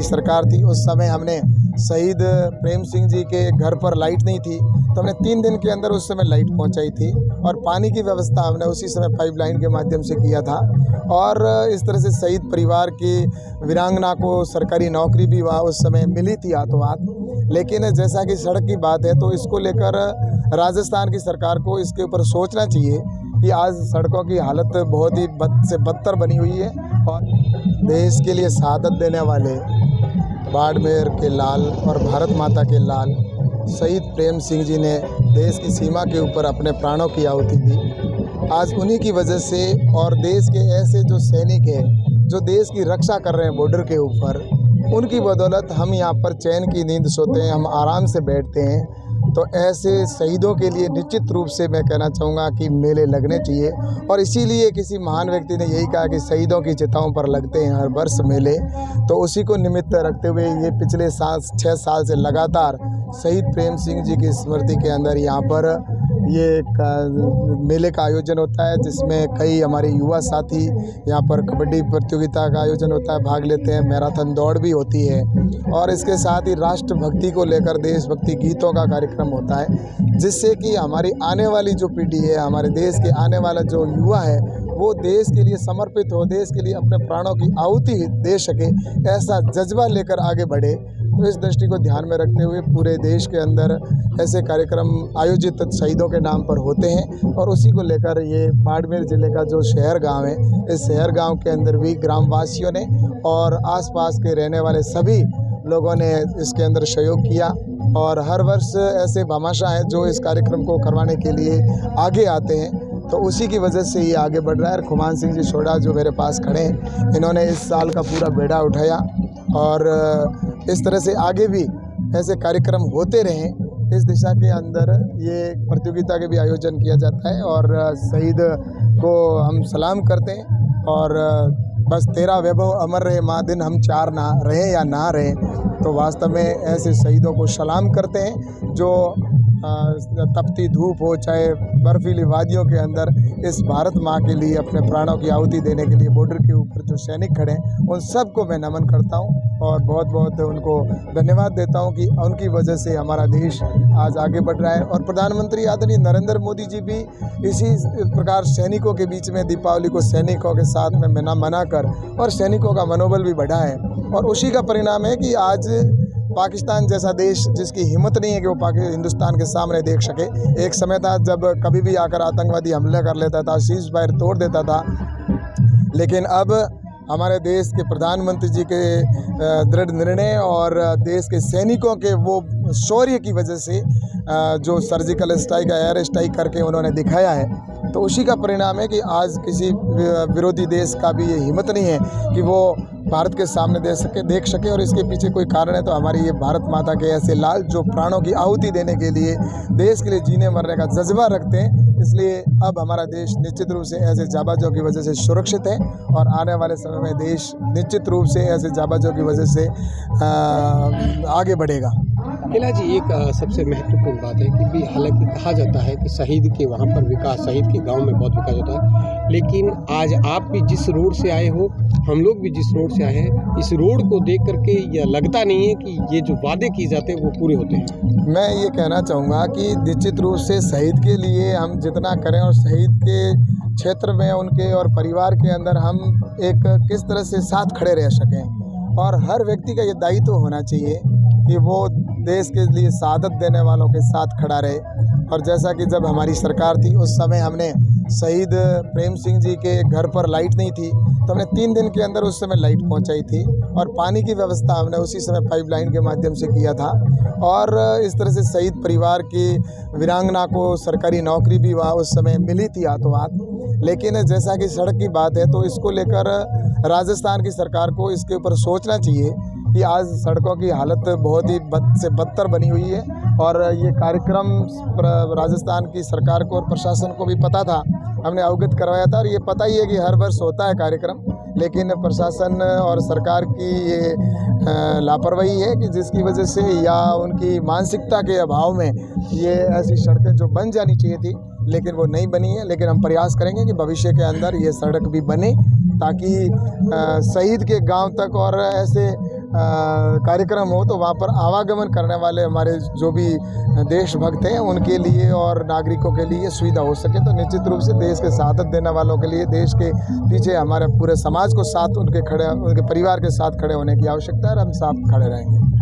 सरकार थी उस समय हमने शहीद प्रेम सिंह जी के घर पर लाइट नहीं थी तो हमने 3 दिन के अंदर उस समय लाइट पहुंचाई थी और पानी की व्यवस्था हमने उसी समय पाइपलाइन के माध्यम से किया था। और इस तरह से शहीद परिवार की वीरांगना को सरकारी नौकरी भी वहाँ उस समय मिली थी हाथों हाथ। लेकिन जैसा कि सड़क की बात है तो इसको लेकर राजस्थान की सरकार को इसके ऊपर सोचना चाहिए कि आज सड़कों की हालत बहुत ही बद से बदतर बनी हुई है। और देश के लिए शहादत देने वाले बाड़मेर के लाल और भारत माता के लाल शहीद प्रेम सिंह जी ने देश की सीमा के ऊपर अपने प्राणों की आहुति दी। आज उन्हीं की वजह से और देश के ऐसे जो सैनिक हैं जो देश की रक्षा कर रहे हैं बॉर्डर के ऊपर, उनकी बदौलत हम यहाँ पर चैन की नींद सोते हैं, हम आराम से बैठते हैं। तो ऐसे शहीदों के लिए निश्चित रूप से मैं कहना चाहूँगा कि मेले लगने चाहिए। और इसीलिए किसी महान व्यक्ति ने यही कहा कि शहीदों की चिताओं पर लगते हैं हर वर्ष मेले। तो उसी को निमित्त रखते हुए ये पिछले 6 साल से लगातार शहीद प्रेम सिंह जी की स्मृति के अंदर यहाँ पर ये मेले का आयोजन होता है, जिसमें कई हमारे युवा साथी यहाँ पर कबड्डी प्रतियोगिता का आयोजन होता है, भाग लेते हैं, मैराथन दौड़ भी होती है और इसके साथ ही राष्ट्रभक्ति को लेकर देशभक्ति गीतों का कार्यक्रम होता है, जिससे कि हमारी आने वाली जो पीढ़ी है, हमारे देश के आने वाला जो युवा है, वो देश के लिए समर्पित हो, देश के लिए अपने प्राणों की आहुति दे सके, ऐसा जज्बा लेकर आगे बढ़े। तो इस दृष्टि को ध्यान में रखते हुए पूरे देश के अंदर ऐसे कार्यक्रम आयोजित शहीदों के नाम पर होते हैं। और उसी को लेकर ये बाड़मेर ज़िले का जो शहर गांव है, इस शहर गांव के अंदर भी ग्रामवासियों ने और आसपास के रहने वाले सभी लोगों ने इसके अंदर सहयोग किया। और हर वर्ष ऐसे भामाशाह हैं जो इस कार्यक्रम को करवाने के लिए आगे आते हैं, तो उसी की वजह से ये आगे बढ़ रहा है। खुमान सिंह जी सोढ़ा जो मेरे पास खड़े हैं, इन्होंने इस साल का पूरा बेड़ा उठाया और इस तरह से आगे भी ऐसे कार्यक्रम होते रहें, इस दिशा के अंदर ये प्रतियोगिता के भी आयोजन किया जाता है। और शहीद को हम सलाम करते हैं और बस तेरा वैभव अमर रहे माँ दिन हम चार ना रहें या ना रहें। तो वास्तव में ऐसे शहीदों को सलाम करते हैं जो तपती धूप हो चाहे बर्फीली वादियों के अंदर इस भारत माँ के लिए अपने प्राणों की आहुति देने के लिए बॉर्डर के ऊपर जो सैनिक खड़े हैं, उन सबको मैं नमन करता हूँ और बहुत बहुत उनको धन्यवाद देता हूँ कि उनकी वजह से हमारा देश आज आगे बढ़ रहा है। और प्रधानमंत्री आदरणीय नरेंद्र मोदी जी भी इसी प्रकार सैनिकों के बीच में दीपावली को सैनिकों के साथ में मनाकर और सैनिकों का मनोबल भी बढ़ा है। और उसी का परिणाम है कि आज पाकिस्तान जैसा देश जिसकी हिम्मत नहीं है कि वो हिंदुस्तान के सामने देख सके। एक समय था जब कभी भी आकर आतंकवादी हमला कर लेता था, सीज फायर तोड़ देता था, लेकिन अब हमारे देश के प्रधानमंत्री जी के दृढ़ निर्णय और देश के सैनिकों के वो शौर्य की वजह से जो सर्जिकल स्ट्राइक एयर स्ट्राइक करके उन्होंने दिखाया है, तो उसी का परिणाम है कि आज किसी विरोधी देश का भी ये हिम्मत नहीं है कि वो भारत के सामने देख सके। और इसके पीछे कोई कारण है तो हमारी ये भारत माता के ऐसे लाल जो प्राणों की आहुति देने के लिए देश के लिए जीने मरने का जज्बा रखते हैं। इसलिए अब हमारा देश निश्चित रूप से ऐसे जाबाजों की वजह से सुरक्षित है और आने वाले समय में देश निश्चित रूप से ऐसे जाबाजों की वजह से आगे बढ़ेगा। किला जी, एक सबसे महत्वपूर्ण बात है कि भी हालांकि कहा जाता है कि शहीद के वहाँ पर विकास, शहीद के गांव में बहुत विकास होता है, लेकिन आज आप भी जिस रोड से आए हो, हम लोग भी जिस रोड से आए हैं, इस रोड को देख करके यह लगता नहीं है कि ये जो वादे किए जाते हैं वो पूरे होते हैं। मैं ये कहना चाहूँगा कि निश्चित रूप से शहीद के लिए हम जितना करें और शहीद के क्षेत्र में उनके और परिवार के अंदर हम एक किस तरह से साथ खड़े रह सकें। और हर व्यक्ति का ये दायित्व होना चाहिए कि वो देश के लिए शहादत देने वालों के साथ खड़ा रहे। और जैसा कि जब हमारी सरकार थी उस समय हमने शहीद प्रेम सिंह जी के घर पर लाइट नहीं थी तो हमने 3 दिन के अंदर उस समय लाइट पहुंचाई थी और पानी की व्यवस्था हमने उसी समय पाइपलाइन के माध्यम से किया था। और इस तरह से शहीद परिवार की वीरांगना को सरकारी नौकरी भी वहाँ उस समय मिली थी हाथों हाथ। लेकिन जैसा कि सड़क की बात है तो इसको लेकर राजस्थान की सरकार को इसके ऊपर सोचना चाहिए कि आज सड़कों की हालत बहुत ही बद से बदतर बनी हुई है। और ये कार्यक्रम राजस्थान की सरकार को और प्रशासन को भी पता था, हमने अवगत करवाया था। और ये पता ही है कि हर वर्ष होता है कार्यक्रम, लेकिन प्रशासन और सरकार की ये लापरवाही है कि जिसकी वजह से या उनकी मानसिकता के अभाव में ये ऐसी सड़कें जो बन जानी चाहिए थी लेकिन वो नहीं बनी है। लेकिन हम प्रयास करेंगे कि भविष्य के अंदर ये सड़क भी बने ताकि शहीद के गांव तक और ऐसे कार्यक्रम हो तो वहाँ पर आवागमन करने वाले हमारे जो भी देशभक्त हैं उनके लिए और नागरिकों के लिए सुविधा हो सके, तो निश्चित रूप से देश के शहादत देने वालों के लिए देश के पीछे हमारे पूरे समाज को साथ उनके परिवार के साथ खड़े होने की आवश्यकता है और हम साथ खड़े रहेंगे।